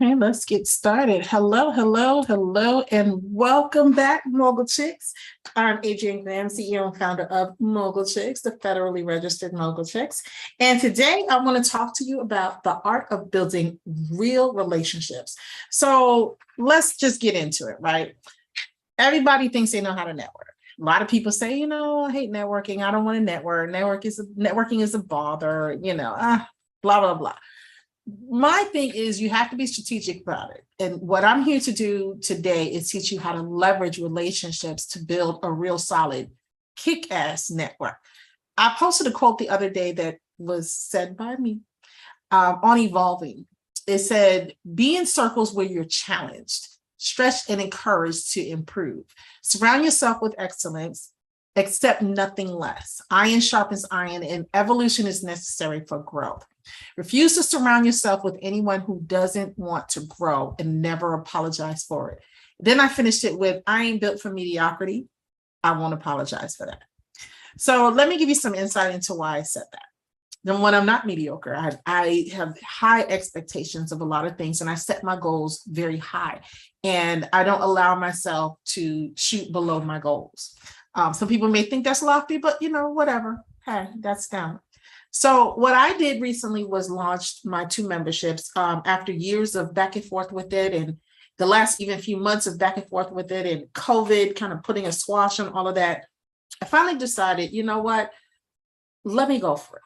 Okay, let's get started. Hello, and welcome back, Mogul Chicks. I'm Adrienne Graham, CEO and founder of Mogul Chicks, the federally registered Mogul Chicks. And today I want to talk to you about the art of building real relationships. So let's just get into it, right? Everybody thinks they know how to network. A lot of people say, I hate networking. I don't want to network. Networking is a bother, blah, blah, blah. My thing is you have to be strategic about it. And what I'm here to do today is teach you how to leverage relationships to build a real solid kick-ass network. I posted a quote the other day that was said by me on Evolving. It said, be in circles where you're challenged, stretched and encouraged to improve. Surround yourself with excellence, accept nothing less. Iron sharpens iron, and evolution is necessary for growth. Refuse to surround yourself with anyone who doesn't want to grow and never apologize for it. Then I finished it with, I ain't built for mediocrity. I won't apologize for that. So let me give you some insight into why I said that. Then when I'm not mediocre, I have high expectations of a lot of things, and I set my goals very high, and I don't allow myself to shoot below my goals. Some people may think that's lofty, but whatever. Hey, that's them. So what I did recently was launched my 2 memberships after years of back and forth with it, and the last even few months of back and forth with it, and COVID kind of putting a squash on all of that. I finally decided, you know what, let me go for it.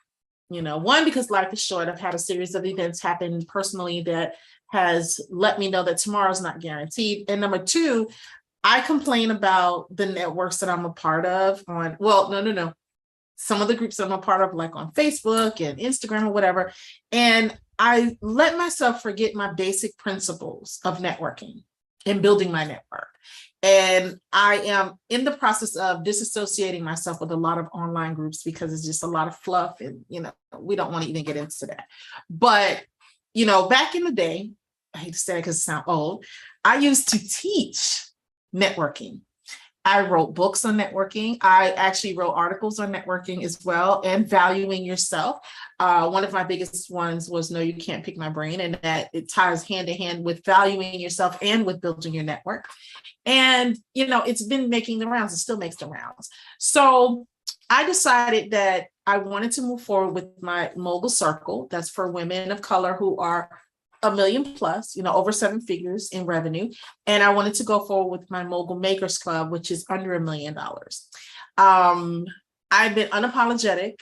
One, because life is short. I've had a series of events happen personally that has let me know that tomorrow's not guaranteed. And number 2, I complain about the networks that I'm a part of on, well, no. Some of the groups I'm a part of, like on Facebook and Instagram or whatever. And I let myself forget my basic principles of networking and building my network. And I am in the process of disassociating myself with a lot of online groups because it's just a lot of fluff, and, we don't want to even get into that. But, back in the day, I hate to say it because it sounds old, I used to teach networking. I wrote books on networking. I actually wrote articles on networking as well, and valuing yourself. One of my biggest ones was No, You Can't Pick My Brain, and that it ties hand in hand with valuing yourself and with building your network. And, it's been making the rounds. It still makes the rounds. So I decided that I wanted to move forward with my Mogul Circle. That's for women of color who are $1 million plus, over 7 figures in revenue. And I wanted to go forward with my Mogul Makers Club, which is under $1 million. I've been unapologetic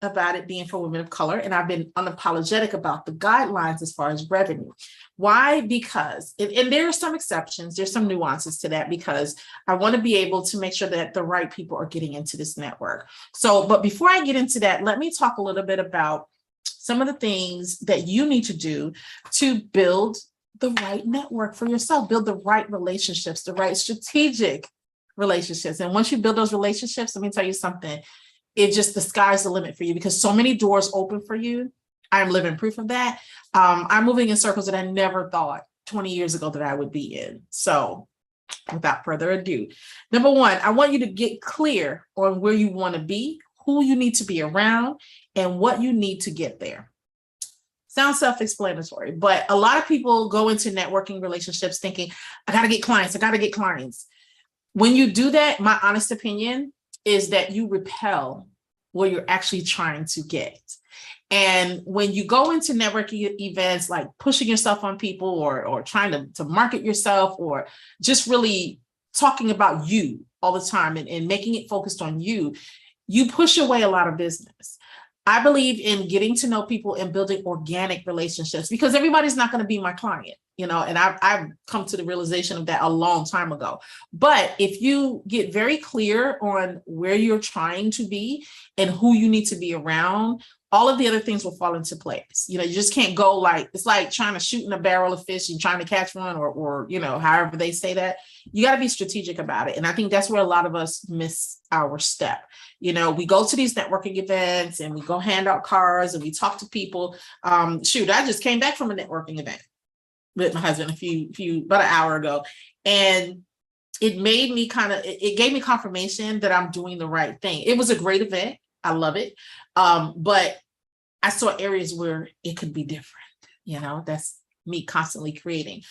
about it being for women of color, and I've been unapologetic about the guidelines as far as revenue. Why? Because, and there are some exceptions, there's some nuances to that, because I want to be able to make sure that the right people are getting into this network. So, but before I get into that, let me talk a little bit about some of the things that you need to do to build the right network for yourself, build the right relationships, the right strategic relationships. And once you build those relationships, let me tell you something, the sky's the limit for you, because so many doors open for you. I'm living proof of that. I'm moving in circles that I never thought 20 years ago that I would be in. So without further ado, number 1, I want you to get clear on where you want to be, who you need to be around, and what you need to get there. Sounds self-explanatory, but a lot of people go into networking relationships thinking, I got to get clients. When you do that, my honest opinion is that you repel what you're actually trying to get. And when you go into networking events, like pushing yourself on people or trying to market yourself, or just really talking about you all the time and making it focused on you, you push away a lot of business. I believe in getting to know people and building organic relationships, because everybody's not going to be my client, and I've come to the realization of that a long time ago. But if you get very clear on where you're trying to be and who you need to be around, all of the other things will fall into place. You just can't go it's like trying to shoot in a barrel of fish and trying to catch one, or however they say that. You got to be strategic about it. And I think that's where a lot of us miss our step. We go to these networking events and we go hand out cards and we talk to people. I just came back from a networking event with my husband about an hour ago. And it made me it gave me confirmation that I'm doing the right thing. It was a great event. I love it. But I saw areas where it could be different. That's me constantly creating.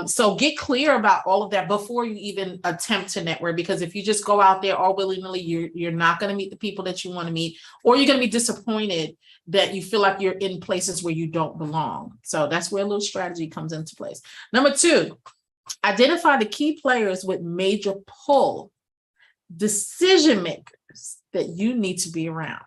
So get clear about all of that before you even attempt to network, because if you just go out there all willy-nilly, you're not going to meet the people that you want to meet, or you're going to be disappointed that you feel like you're in places where you don't belong. So that's where a little strategy comes into place. Number 2, identify the key players with major pull, decision makers that you need to be around.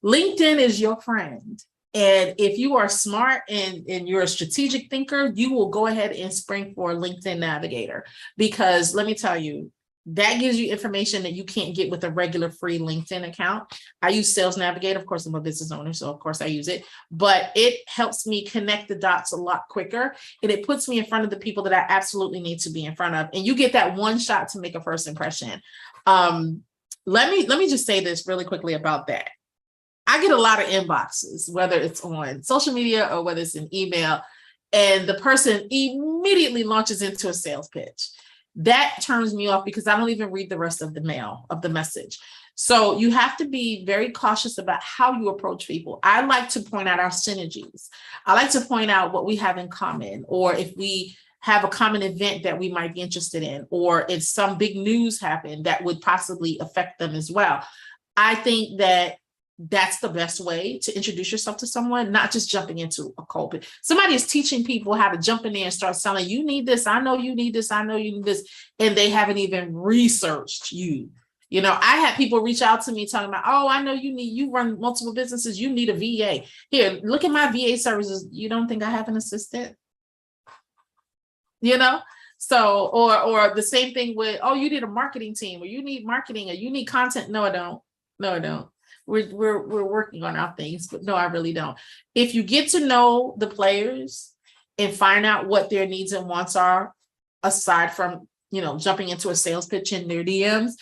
LinkedIn is your friend. And if you are smart and you're a strategic thinker, you will go ahead and spring for LinkedIn Navigator, because let me tell you, that gives you information that you can't get with a regular free LinkedIn account. I use Sales Navigator. Of course, I'm a business owner, so of course I use it, but it helps me connect the dots a lot quicker. And it puts me in front of the people that I absolutely need to be in front of. And you get that one shot to make a first impression. Let me just say this really quickly about that. I get a lot of inboxes, whether it's on social media or whether it's an email, and the person immediately launches into a sales pitch. That turns me off because I don't even read the rest of the mail, of the message. So you have to be very cautious about how you approach people. I like to point out our synergies. I like to point out what we have in common, or if we have a common event that we might be interested in, or if some big news happened that would possibly affect them as well. I think that that's the best way to introduce yourself to someone, not just jumping into a cold pitch. Somebody is teaching people how to jump in there and start selling. You need this. I know you need this. I know you need this. And they haven't even researched you. You know, I had people reach out to me talking about, oh, I know you run multiple businesses. You need a VA. Here, look at my VA services. You don't think I have an assistant? You know? So, or the same thing with, oh, you need a marketing team, or you need marketing, or you need content. No, I don't. No, I don't. We're working on our things, but no, I really don't. If you get to know the players and find out what their needs and wants are, aside from, jumping into a sales pitch in their DMs,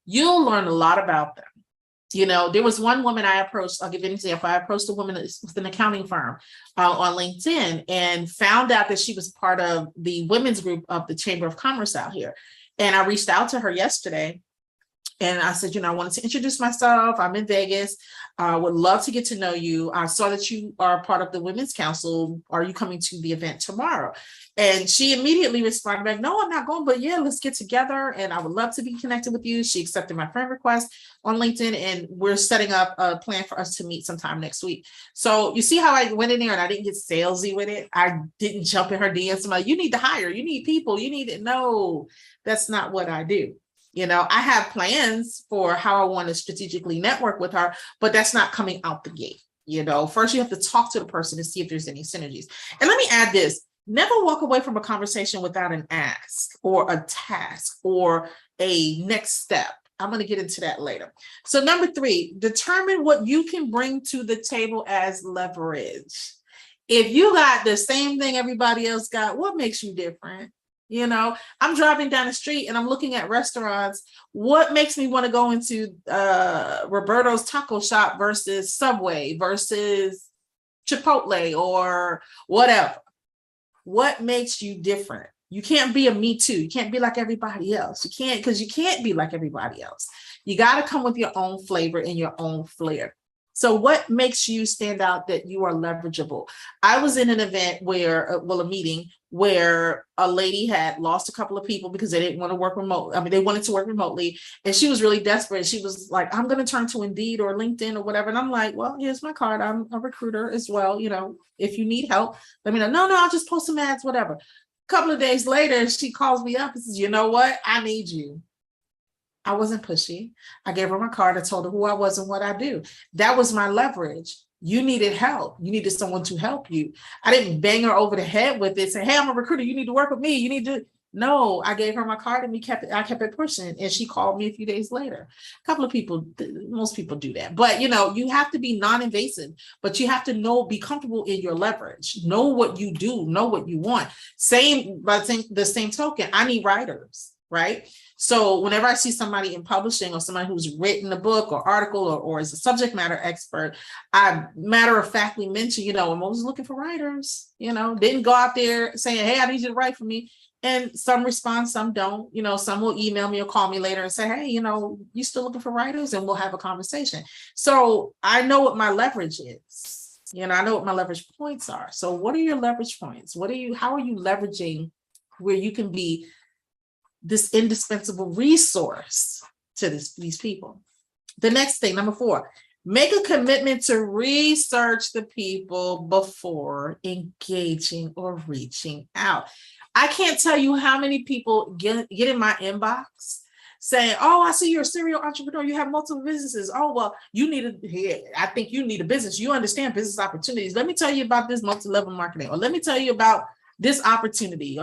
you'll learn a lot about them. There was one woman I approached. I'll give you an example. I approached a woman with an accounting firm on LinkedIn and found out that she was part of the women's group of the Chamber of Commerce out here. And I reached out to her yesterday. And I said, I wanted to introduce myself. I'm in Vegas. I would love to get to know you. I saw that you are part of the Women's Council. Are you coming to the event tomorrow? And she immediately responded back, no, I'm not going, but yeah, let's get together. And I would love to be connected with you. She accepted my friend request on LinkedIn, and we're setting up a plan for us to meet sometime next week. So you see how I went in there and I didn't get salesy with it. I didn't jump in her DMs. Somebody, you need to hire, you need people, you need it. No, that's not what I do. I have plans for how I want to strategically network with her, but that's not coming out the gate. First you have to talk to the person to see if there's any synergies. And let me add this: never walk away from a conversation without an ask or a task or a next step. I'm going to get into that later. So number 3, determine what you can bring to the table as leverage. If you got the same thing everybody else got, what makes you different? I'm driving down the street and I'm looking at restaurants. What makes me want to go into Roberto's Taco Shop versus Subway versus Chipotle or whatever? What makes you different? You can't be a me too. You can't be like everybody else. You can't be like everybody else. You got to come with your own flavor and your own flair. So what makes you stand out that you are leverageable? I was in an event a meeting where a lady had lost a couple of people because they didn't want to work remote. They wanted to work remotely, and she was really desperate. She was like, I'm going to turn to Indeed or LinkedIn or whatever. And I'm like, well, here's my card. I'm a recruiter as well. If you need help, let me know. No, I'll just post some ads, whatever. A couple of days later, she calls me up and says, you know what? I need you. I wasn't pushy. I gave her my card. I told her who I was and what I do. That was my leverage. You needed help. You needed someone to help you. I didn't bang her over the head with it, say, hey, I'm a recruiter. You need to work with me. You need to. No, I gave her my card and I kept it pushing. And she called me a few days later. A couple of people, most people do that. But, you have to be non-invasive, but you have to be comfortable in your leverage. Know what you do, know what you want. The same token, I need writers, right? So whenever I see somebody in publishing or somebody who's written a book or article or is a subject matter expert, I matter-of-factly mention, I'm always looking for writers, didn't go out there saying, hey, I need you to write for me. And some respond, some don't, some will email me or call me later and say, hey, you still looking for writers? And we'll have a conversation. So I know what my leverage is. I know what my leverage points are. So what are your leverage points? How are you leveraging where you can be this indispensable resource to these people? The next thing, number 4, make a commitment to research the people before engaging or reaching out. I can't tell you how many people get in my inbox saying, oh, I see you're a serial entrepreneur. You have multiple businesses. Oh, well, I think you need a business. You understand business opportunities. Let me tell you about this multi-level marketing, or let me tell you about this opportunity.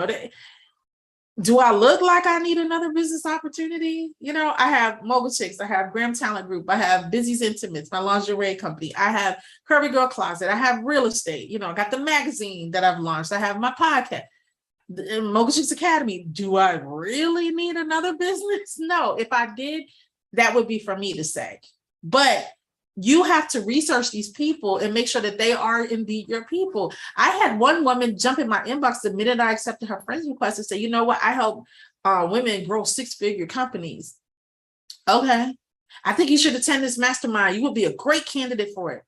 Do I look like I need another business opportunity? I have Mogul Chicks, I have Graham Talent Group, I have Busy's Intimates, my lingerie company, I have Curvy Girl Closet, I have real estate, I got the magazine that I've launched, I have my podcast, Mogul Chicks Academy. Do I really need another business? No, if I did, that would be for me to say. But you have to research these people and make sure that they are indeed your people. I had one woman jump in my inbox the minute I accepted her friend's request and say, you know what, I help women grow 6-figure companies. Okay, I think you should attend this mastermind. You would be a great candidate for it.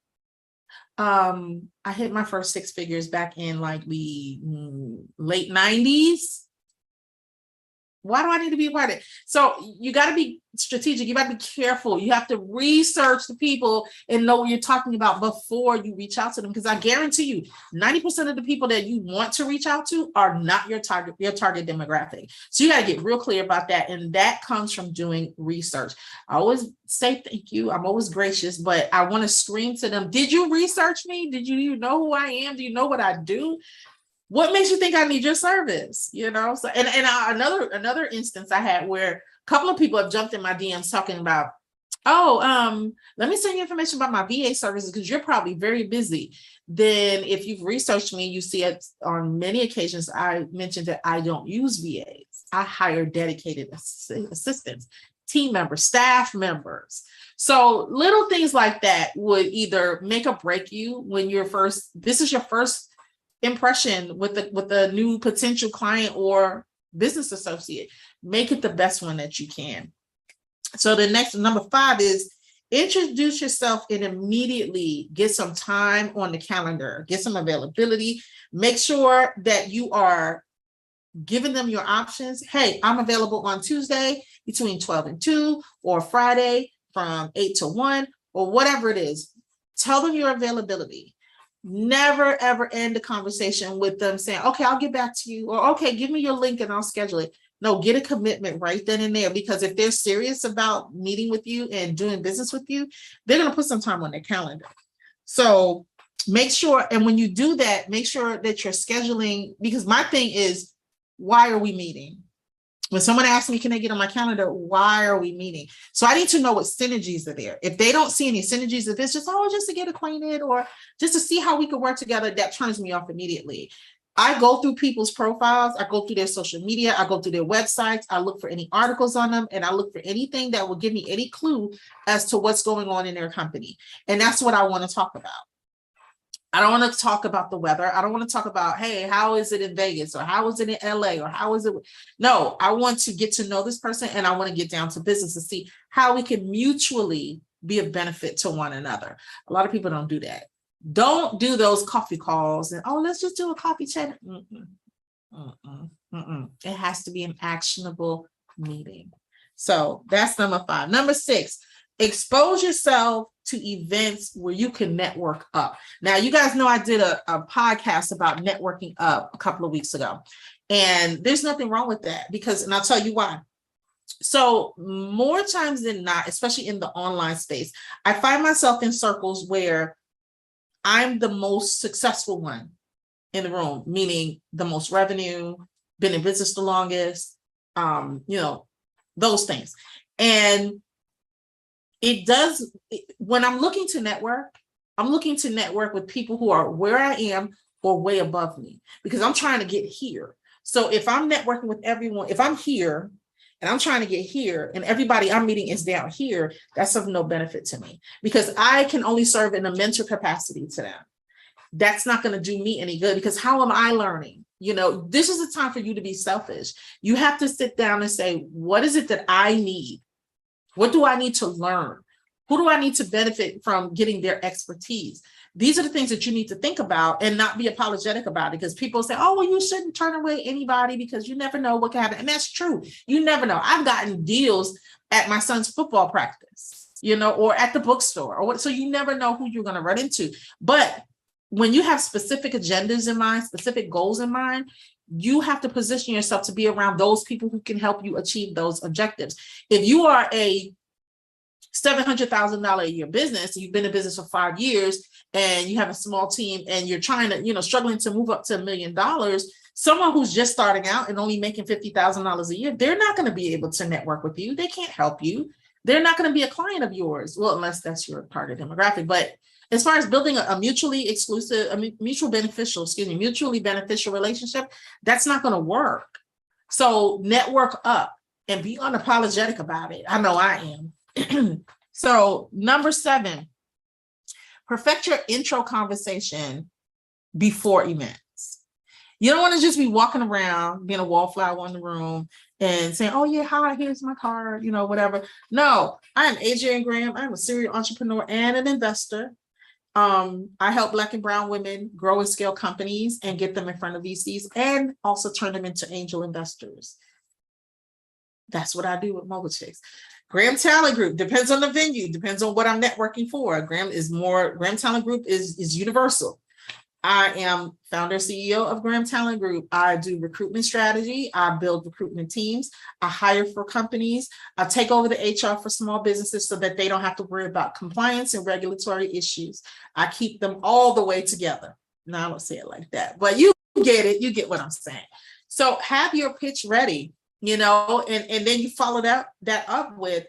I hit my first 6 figures back in like the late 90s. Why do I need to be a part of it? So you got to be strategic. You got to be careful. You have to research the people and know what you're talking about before you reach out to them. Because I guarantee you, 90% of the people that you want to reach out to are not your target demographic. So you got to get real clear about that. And that comes from doing research. I always say thank you. I'm always gracious, but I want to scream to them. Did you research me? Did you know who I am? Do you know what I do? What makes you think I need your service? So and another instance I had where a couple of people have jumped in my DMs talking about, let me send you information about my VA services because you're probably very busy. Then if you've researched me, you see it on many occasions. I mentioned that I don't use VAs. I hire dedicated assistants, team members, staff members. So little things like that would either make or break you when this is your first impression with the new potential client or business associate. Make it the best one that you can. So the next, number 5, is introduce yourself and immediately get some time on the calendar, get some availability. Make sure that you are giving them your options. Hey, I'm available on Tuesday between 12 and 2, or Friday from 8 to 1, or whatever it is. Tell them your availability. Never, ever end a conversation with them saying, okay, I'll get back to you, or okay, give me your link and I'll schedule it. No, get a commitment right then and there, because if they're serious about meeting with you and doing business with you, they're going to put some time on their calendar. So make sure, and when you do that, make sure that you're scheduling, because my thing is, why are we meeting? When someone asks me, can they get on my calendar? Why are we meeting? So I need to know what synergies are there. If they don't see any synergies, if it's just to get acquainted or just to see how we could work together, that turns me off immediately. I go through people's profiles. I go through their social media. I go through their websites. I look for any articles on them, and I look for anything that will give me any clue as to what's going on in their company. And that's what I want to talk about. I don't want to talk about the weather. I don't want to talk about, hey, how is it in Vegas, or how is it in LA, or how is it? No, I want to get to know this person, and I want to get down to business and see how we can mutually be of benefit to one another. A lot of people don't do that. Don't do those coffee calls and, let's just do a coffee chat. It has to be an actionable meeting. So that's number 5. Number 6, expose yourself to events where you can network up. Now, you guys know I did a podcast about networking up a couple of weeks ago, and there's nothing wrong with that, and I'll tell you why. So more times than not, especially in the online space, I find myself in circles where I'm the most successful one in the room, meaning the most revenue, been in business the longest, those things. And when I'm looking to network, I'm looking to network with people who are where I am or way above me, because I'm trying to get here. So if I'm networking with everyone, if I'm here and I'm trying to get here and everybody I'm meeting is down here, that's of no benefit to me, because I can only serve in a mentor capacity to them. That's not going to do me any good, because how am I learning? This is the time for you to be selfish. You have to sit down and say, what is it that I need? What do I need to learn? Who do I need to benefit from getting their expertise? These are the things that you need to think about and not be apologetic about it, because people say, oh, well, you shouldn't turn away anybody because you never know what can happen. And that's true. You never know. I've gotten deals at my son's football practice, or at the bookstore, or what. So you never know who you're going to run into. But when you have specific agendas in mind, specific goals in mind, you have to position yourself to be around those people who can help you achieve those objectives. If you are a $700,000 a year business, you've been in business for 5 years, and you have a small team, and you're trying to, struggling to move up to $1 million, someone who's just starting out and only making $50,000 a year, they're not going to be able to network with you. They can't help you. They're not going to be a client of yours. Well, unless that's your target demographic. But as far as building a mutually beneficial relationship, that's not going to work. So network up and be unapologetic about it. I know I am. So number 7, perfect your intro conversation before events. You don't want to just be walking around being a wallflower in the room and saying, oh yeah, hi, here's my card, whatever. No, I am Adrienne Graham. I'm a serial entrepreneur and an investor. I help Black and brown women grow and scale companies and get them in front of VCs and also turn them into angel investors. That's what I do with Mogul Chicks. Graham Talent Group depends on the venue, depends on what I'm networking for. Graham Talent Group is universal. I am founder CEO of Graham Talent Group. I do recruitment strategy. I build recruitment teams. I hire for companies. I take over the HR for small businesses so that they don't have to worry about compliance and regulatory issues. I keep them all the way together. Now, I don't say it like that, but you get it. You get what I'm saying. So have your pitch ready, and then you follow that up with,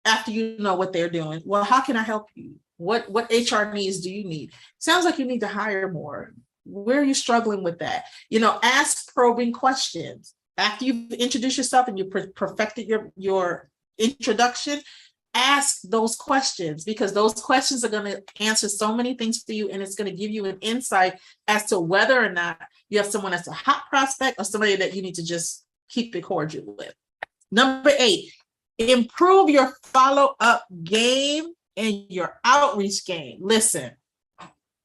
after you know what they're doing. Well, how can I help you? What HR needs do you need? Sounds like you need to hire more. Where are you struggling with that? Ask probing questions. After you've introduced yourself and you perfected your introduction, ask those questions, because those questions are going to answer so many things for you, and it's going to give you an insight as to whether or not you have someone that's a hot prospect or somebody that you need to just keep it cordial with. Number 8, improve your follow-up game and your outreach game. Listen,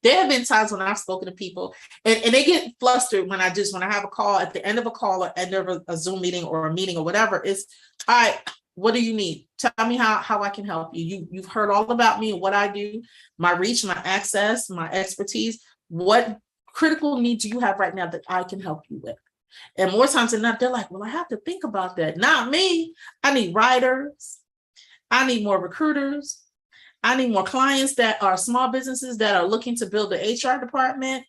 there have been times when I've spoken to people and they get flustered when I have a call, at the end of a call or end of a Zoom meeting or a meeting or whatever. It's, all right, what do you need? Tell me how I can help you. You've heard all about me and what I do, my reach, my access, my expertise. What critical need do you have right now that I can help you with? And more times than not, they're like, well, I have to think about that. Not me. I need writers. I need more recruiters. I need more clients that are small businesses that are looking to build the HR department.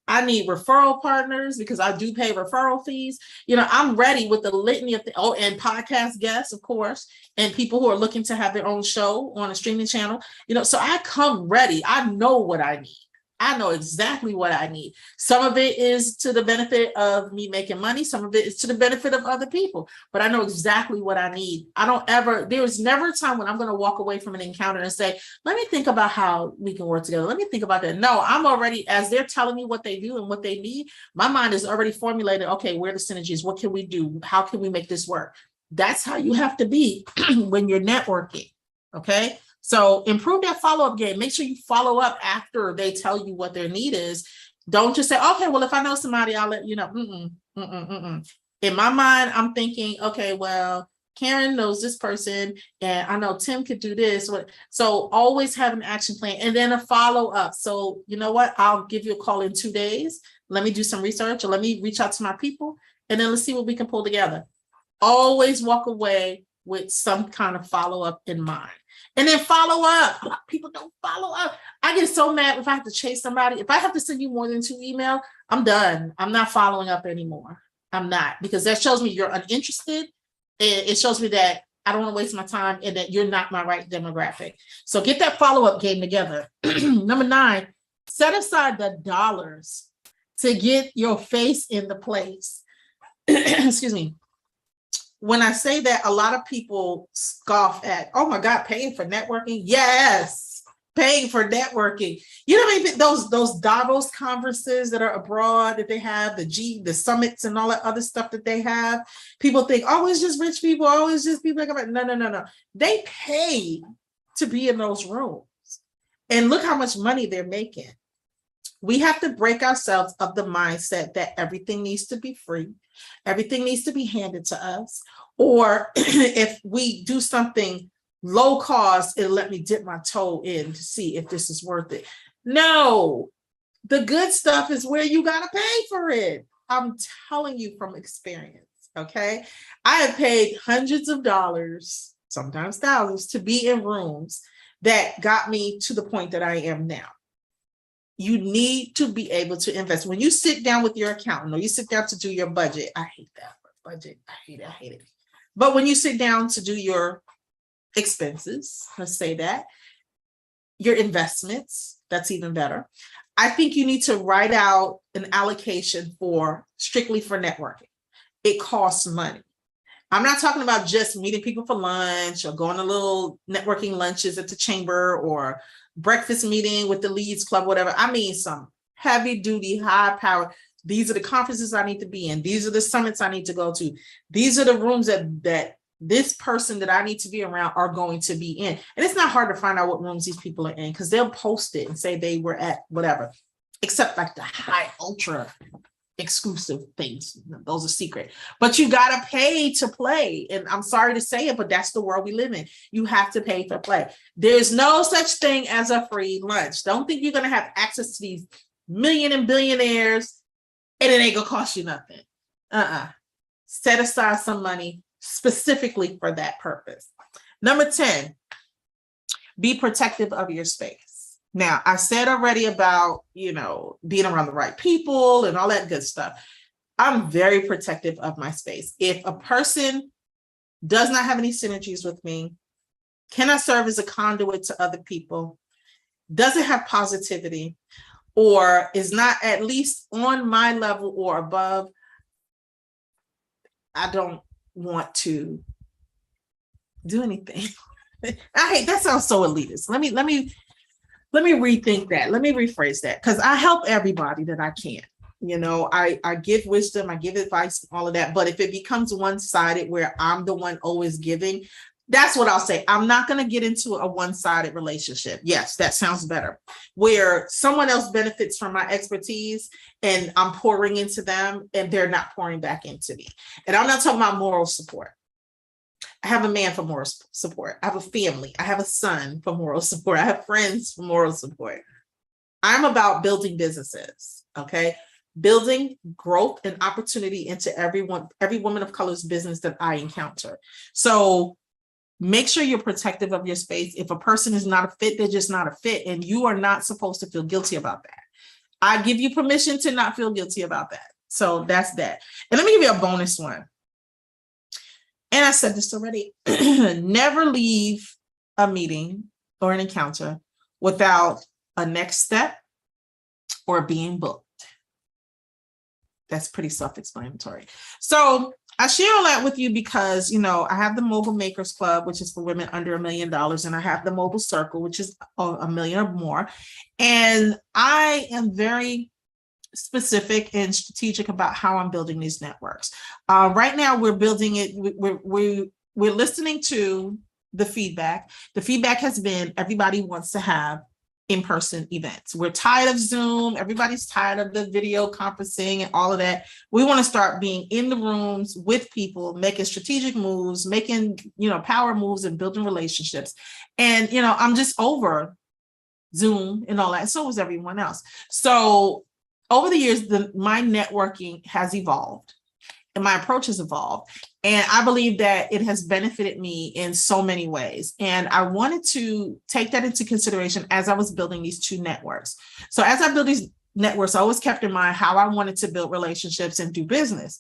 I need referral partners because I do pay referral fees. I'm ready with the litany of and podcast guests, of course, and people who are looking to have their own show on a streaming channel. So I come ready. I know what I need. I know exactly what I need. Some of it is to the benefit of me making money. Some of it is to the benefit of other people, but I know exactly what I need. There is never a time when I'm going to walk away from an encounter and say, let me think about how we can work together. Let me think about that. No, I'm already, as they're telling me what they do and what they need, my mind is already formulated. Okay, where are the synergies? What can we do? How can we make this work? That's how you have to be when you're networking. Okay. So improve that follow-up game. Make sure you follow up after they tell you what their need is. Don't just say, okay, well, if I know somebody, I'll let you know. In my mind, I'm thinking, okay, well, Karen knows this person and I know Tim could do this. So always have an action plan and then a follow-up. So you know what? I'll give you a call in 2 days. Let me do some research or let me reach out to my people and then let's see what we can pull together. Always walk away with some kind of follow-up in mind. And then follow up. People don't follow up. I get so mad if I have to chase somebody. If I have to send you more than 2 emails, I'm done. I'm not following up anymore. I'm not, because that shows me you're uninterested. It shows me that I don't want to waste my time and that you're not my right demographic. So get that follow-up game together. Number 9, set aside the dollars to get your face in the place. Excuse me. When I say that, a lot of people scoff at, oh my God, paying for networking. Yes, paying for networking. Those Davos conferences that are abroad that they have, the summits and all that other stuff that they have. People think, oh, it's just rich people. Oh, it's just people. No. They pay to be in those rooms. And look how much money they're making. We have to break ourselves of the mindset that everything needs to be free, everything needs to be handed to us, or if we do something low cost, it'll let me dip my toe in to see if this is worth it. No, the good stuff is where you got to pay for it. I'm telling you from experience, okay? I have paid hundreds of dollars, sometimes thousands, to be in rooms that got me to the point that I am now. You need to be able to invest. When you sit down with your accountant or you sit down to do your budget, I hate that budget. I hate it. But when you sit down to do your expenses, let's say that, your investments, that's even better. I think you need to write out an allocation strictly for networking. It costs money. I'm not talking about just meeting people for lunch or going to little networking lunches at the chamber or breakfast meeting with the Leads Club, whatever. I mean, some heavy duty, high power. These are the conferences I need to be in. These are the summits I need to go to. These are the rooms that this person that I need to be around are going to be in. And it's not hard to find out what rooms these people are in because they'll post it and say they were at whatever, except like the high ultra exclusive things. Those are secret, but you got to pay to play. And I'm sorry to say it, but that's the world we live in. You have to pay for play. There's no such thing as a free lunch. Don't think you're going to have access to these million and billionaires and it ain't gonna cost you nothing. Set aside some money specifically for that purpose. Number 10, be protective of your space. Now, I said already about, being around the right people and all that good stuff. I'm very protective of my space. If a person does not have any synergies with me, cannot serve as a conduit to other people, doesn't have positivity, or is not at least on my level or above, I don't want to do anything. I hate that sounds so elitist. Let me rethink that. Let me rephrase that, because I help everybody that I can. I give wisdom, I give advice, all of that. But if it becomes one-sided where I'm the one always giving, that's what I'll say. I'm not going to get into a one-sided relationship. Yes, that sounds better. Where someone else benefits from my expertise and I'm pouring into them and they're not pouring back into me. And I'm not talking about moral support. I have a man for moral support. I have a family. I have a son for moral support. I have friends for moral support. I'm about building businesses, okay? Building growth and opportunity into every woman of color's business that I encounter. So make sure you're protective of your space. If a person is not a fit, they're just not a fit, and you are not supposed to feel guilty about that. I give you permission to not feel guilty about that. So that's that. And let me give you a bonus one. And I said this already. Never leave a meeting or an encounter without a next step or being booked. That's pretty self-explanatory. So I share all that with you because, I have the Mogul Makers Club, which is for women under $1 million. And I have the Mogul Circle, which is $1 million or more. And I am very specific and strategic about how I'm building these networks. Right now, we're building it. We're listening to the feedback. The feedback has been everybody wants to have in-person events. We're tired of Zoom. Everybody's tired of the video conferencing and all of that. We want to start being in the rooms with people, making strategic moves, making, power moves and building relationships. And, I'm just over Zoom and all that. So was everyone else. So over the years, my networking has evolved and my approach has evolved. And I believe that it has benefited me in so many ways. And I wanted to take that into consideration as I was building these two networks. So as I build these networks, I always kept in mind how I wanted to build relationships and do business.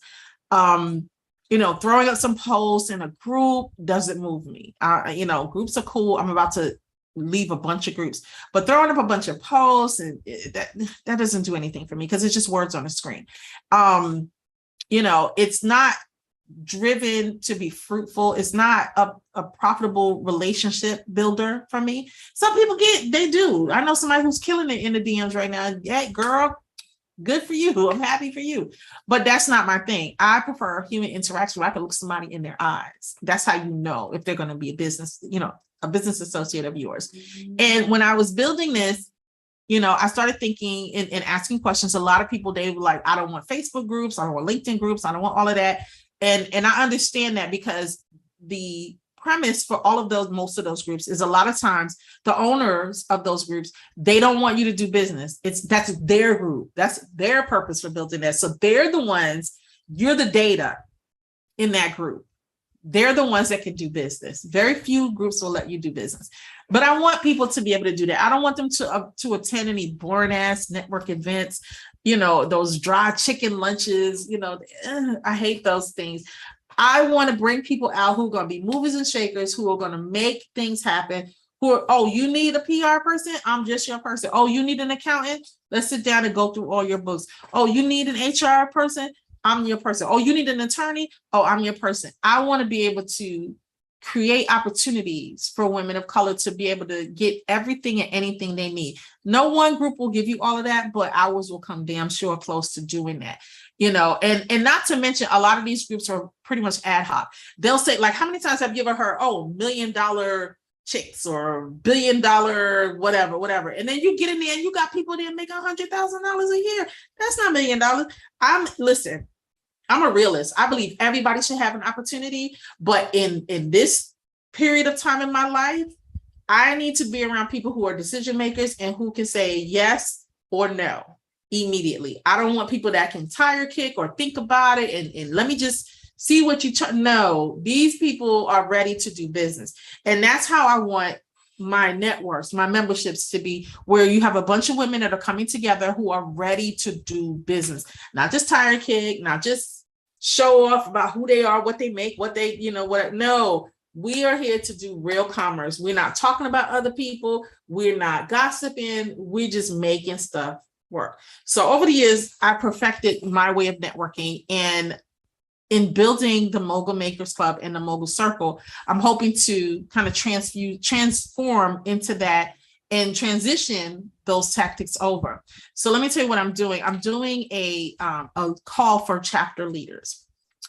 Throwing up some posts in a group doesn't move me. Groups are cool. I'm about to leave a bunch of groups, but throwing up a bunch of posts and that doesn't do anything for me because it's just words on a screen. It's not driven to be fruitful. It's not a profitable relationship builder for me. Some people they do. I know somebody who's killing it in the DMs right now. Hey, girl, good for you. I'm happy for you. But that's not my thing. I prefer human interaction where I can look somebody in their eyes. That's how you know if they're going to be a a business associate of yours. And when I was building this, I started thinking and asking questions. A lot of people, they were like, I don't want Facebook groups, I don't want LinkedIn groups, I don't want all of that. And I understand that, because the premise for all of those, most of those groups, is a lot of times the owners of those groups, they don't want you to do business. That's their group. That's their purpose for building that. So they're the ones, you're the data in that group. They're the ones that can do business. Very few groups will let you do business. But I want people to be able to do that. I don't want them to attend any boring ass network events, those dry chicken lunches, I hate those things. I want to bring people out who are going to be movers and shakers, who are going to make things happen, you need a PR person? I'm just your person. Oh, you need an accountant? Let's sit down and go through all your books. Oh, you need an HR person? I'm your person. Oh, you need an attorney? Oh, I'm your person. I want to be able to create opportunities for women of color to be able to get everything and anything they need. No one group will give you all of that, but ours will come damn sure close to doing that. And not to mention, a lot of these groups are pretty much ad hoc. They'll say, like, how many times have you ever heard, $1 million chicks or $1 billion whatever. And then you get in there and you got people there making $100,000 a year. That's not $1 million. Listen, I'm a realist. I believe everybody should have an opportunity, but in this period of time in my life, I need to be around people who are decision makers and who can say yes or no immediately. I don't want people that can tire kick or think about it and let me just see what you no, these people are ready to do business. And that's how I want my networks, my memberships to be, where you have a bunch of women that are coming together who are ready to do business, not just tire kick, not just show off about who they are, what they make, what they, no, we are here to do real commerce. We're not talking about other people. We're not gossiping. We're just making stuff work. So over the years, I perfected my way of networking, and in building the Mogul Makers Club and the Mogul Circle, I'm hoping to kind of transform into that and transition those tactics over. So let me tell you what I'm doing. I'm doing a call for chapter leaders.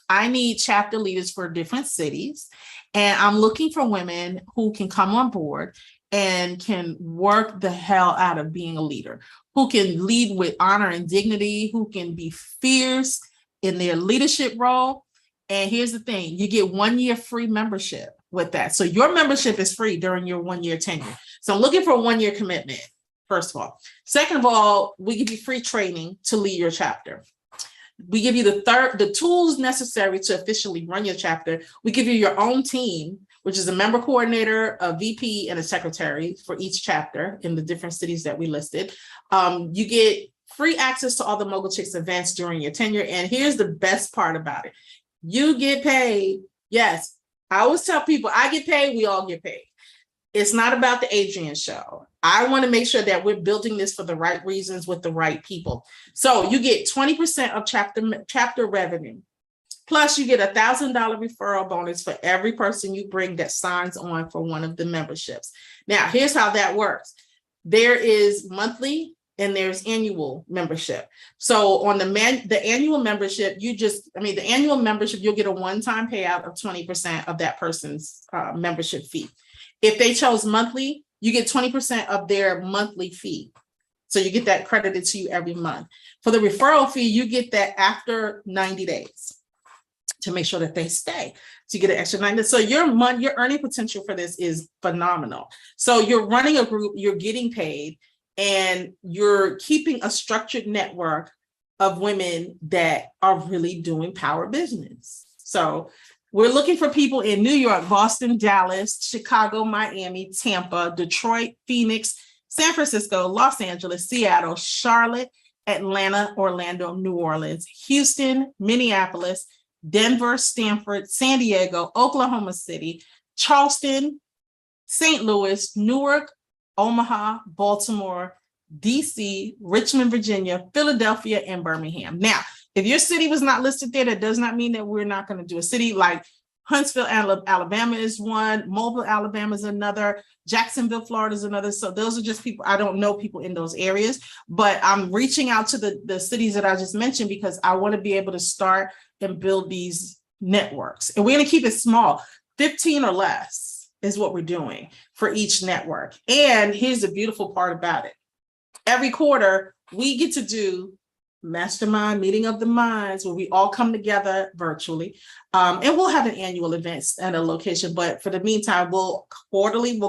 I need chapter leaders for different cities, and I'm looking for women who can come on board and can work the hell out of being a leader, who can lead with honor and dignity, who can be fierce in their leadership role. And here's the thing, you get 1 year free membership with that. So your membership is free during your 1 year tenure. So I'm looking for a 1 year commitment, first of all. Second of all, we give you free training to lead your chapter. We give you the tools necessary to officially run your chapter. We give you your own team, which is a member coordinator, a VP, and a secretary for each chapter in the different cities that we listed. You get free access to all the Mogul Chicks events during your tenure. And here's the best part about it. You get paid. Yes, I always tell people, I get paid, we all get paid. It's not about the Adrienne show. I want to make sure that we're building this for the right reasons with the right people. So you get 20% of chapter revenue. Plus you get a $1,000 referral bonus for every person you bring that signs on for one of the memberships. Now, here's how that works. There is monthly and there's annual membership. So on the annual membership, the annual membership, you'll get a one-time payout of 20% of that person's membership fee. If they chose monthly, you get 20% of their monthly fee. So you get that credited to you every month. For the referral fee, you get that after 90 days to make sure that they stay. So you get an extra 90 days. So your earning potential for this is phenomenal. So you're running a group, you're getting paid, and you're keeping a structured network of women that are really doing power business. So we're looking for people in New York, Boston, Dallas, Chicago, Miami, Tampa, Detroit, Phoenix, San Francisco, Los Angeles, Seattle, Charlotte, Atlanta, Orlando, New Orleans, Houston, Minneapolis, Denver, Stanford, San Diego, Oklahoma City, Charleston, St. Louis, Newark, Omaha, Baltimore, DC, Richmond, Virginia, Philadelphia, and Birmingham. Now, if your city was not listed there, that does not mean that we're not going to do a city. Like Huntsville, Alabama is one, Mobile, Alabama is another, Jacksonville, Florida is another. So those are just people, I don't know people in those areas, but I'm reaching out to the cities that I just mentioned because I want to be able to start and build these networks. And we're going to keep it small, 15 or less. is what we're doing for each network. And here's the beautiful part about it. Every quarter, we get to do mastermind meeting of the minds where we all come together virtually. And we'll have an annual event at a location, but for the meantime, we'll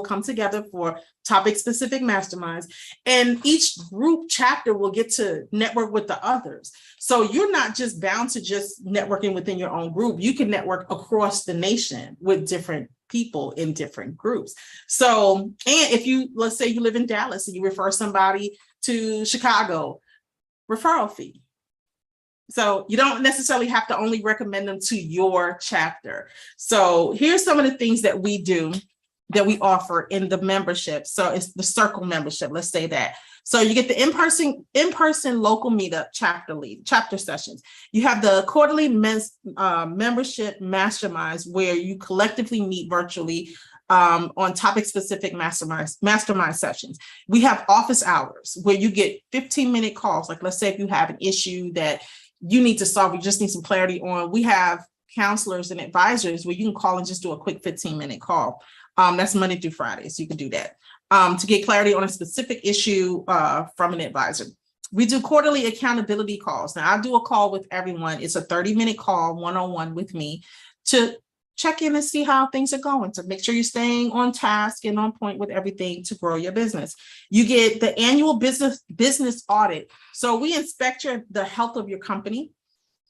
come together for topic specific masterminds, and each group chapter will get to network with the others. So you're not just bound to just networking within your own group. You can network across the nation with different people in different groups. So, and if you, let's say you live in Dallas and you refer somebody to Chicago, referral fee. So you don't necessarily have to only recommend them to your chapter. So here's some of the things that we do, that we offer in the membership. So it's the circle membership, let's say that. So you get the in-person local meetup chapter sessions. You have the quarterly membership masterminds where you collectively meet virtually on topic specific mastermind sessions. We have office hours where you get 15-minute calls. Like, let's say if you have an issue that you need to solve, you just need some clarity on, we have counselors and advisors where you can call and just do a quick 15-minute call. That's Monday through Friday, so you can do that to get clarity on a specific issue from an advisor. We do quarterly accountability calls. Now, I do a call with everyone. It's a 30-minute call, one-on-one with me, to check in and see how things are going, to make sure you're staying on task and on point with everything to grow your business. You get the annual business audit. So we inspect the health of your company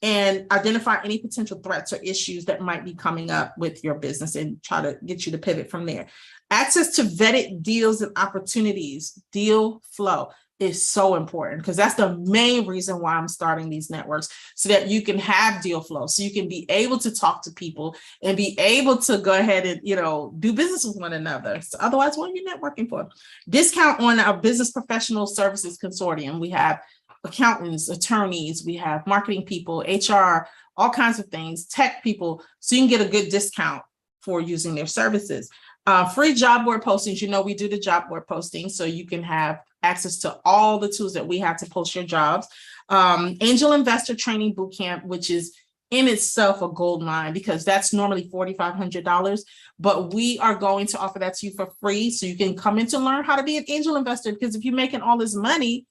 and identify any potential threats or issues that might be coming up with your business and try to get you to pivot from there. Access to vetted deals and opportunities, deal flow, is so important, because that's the main reason why I'm starting these networks, so that you can have deal flow, so you can be able to talk to people and be able to go ahead and, do business with one another. So otherwise, what are you networking for? Discount on our business professional services consortium. We have accountants, attorneys, we have marketing people, HR, all kinds of things, tech people, so you can get a good discount for using their services. Free job board postings. We do the job board postings, so you can have access to all the tools that we have to post your jobs. Angel Investor Training Bootcamp, which is in itself a gold mine, because that's normally $4,500, but we are going to offer that to you for free, so you can come in to learn how to be an angel investor. Because if you're making all this money,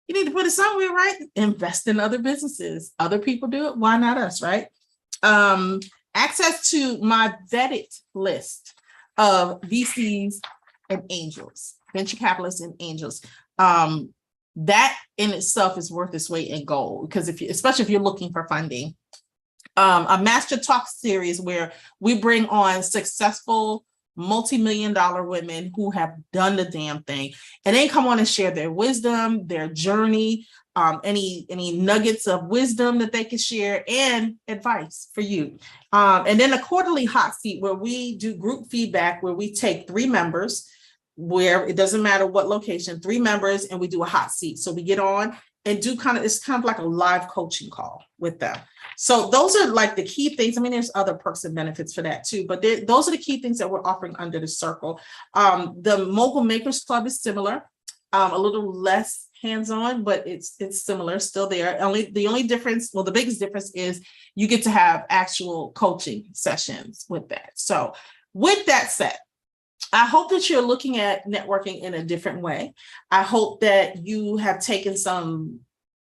you need to put it somewhere, right? Invest in other businesses. Other people do it. Why not us, right? Access to my vetted list of VCs and angels, venture capitalists and angels. That in itself is worth its weight in gold, because especially if you're looking for funding. A Master Talk series where we bring on successful multi-million-dollar women who have done the damn thing, and they come on and share their wisdom, their journey, any nuggets of wisdom that they can share, and advice for you. And then a quarterly hot seat where we do group feedback, where we take 3 members, where it doesn't matter what location, 3 members, and we do a hot seat. So we get on and do it's kind of like a live coaching call with them. So those are like the key things. I mean, there's other perks and benefits for that too, but those are the key things that we're offering under the circle. The Mogul Makers Club is similar, a little less hands-on, but it's similar, still there. The only difference, well, the biggest difference is you get to have actual coaching sessions with that. So with that said, I hope that you're looking at networking in a different way. I hope that you have taken some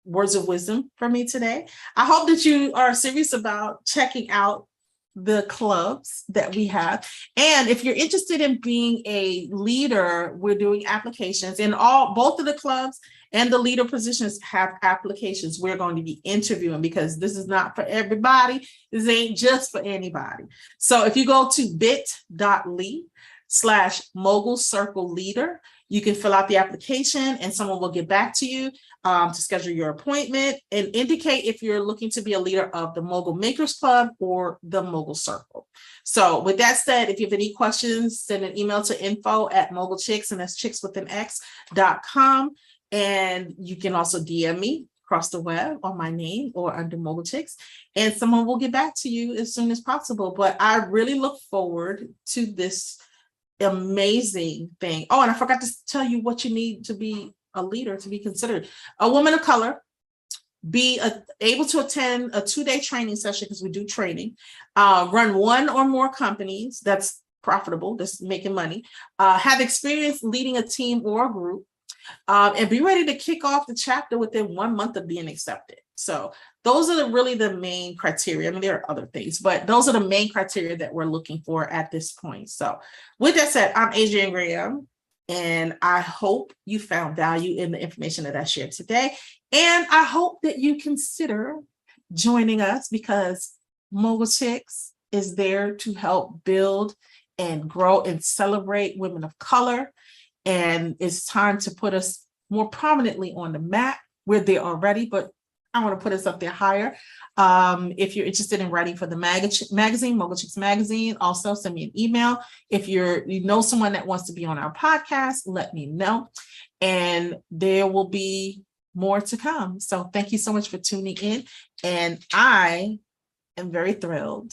words of wisdom from me today. I hope that you are serious about checking out the clubs that we have. And if you're interested in being a leader, we're doing applications, and both of the clubs and the leader positions have applications we're going to be interviewing, because this is not for everybody. This ain't just for anybody. So if you go to bit.ly/Mogul Circle Leader, you can fill out the application and someone will get back to you to schedule your appointment and indicate if you're looking to be a leader of the Mogul Makers Club or the Mogul Circle. So with that said, if you have any questions, send an email to info@mogulchicks, and that's chicks with an X.com. And you can also DM me across the web on my name or under Mogul Chicks, and someone will get back to you as soon as possible. But I really look forward to this amazing thing. Oh, and I forgot to tell you what you need to be a leader, to be considered a woman of color. Be able to attend a 2-day training session, because we do training, run 1 or more companies. That's profitable, just making money, have experience leading a team or a group, and be ready to kick off the chapter within 1 month of being accepted. So those are really the main criteria. I mean, there are other things, but those are the main criteria that we're looking for at this point. So with that said, I'm Adrienne Graham, and I hope you found value in the information that I shared today. And I hope that you consider joining us, because Mogul Chicks is there to help build and grow and celebrate women of color. And it's time to put us more prominently on the map. We're there already, but I want to put us up there higher. If you're interested in writing for the magazine, Mogul Chicks Magazine, also send me an email. If you know someone that wants to be on our podcast, let me know. And there will be more to come. So thank you so much for tuning in. And I am very thrilled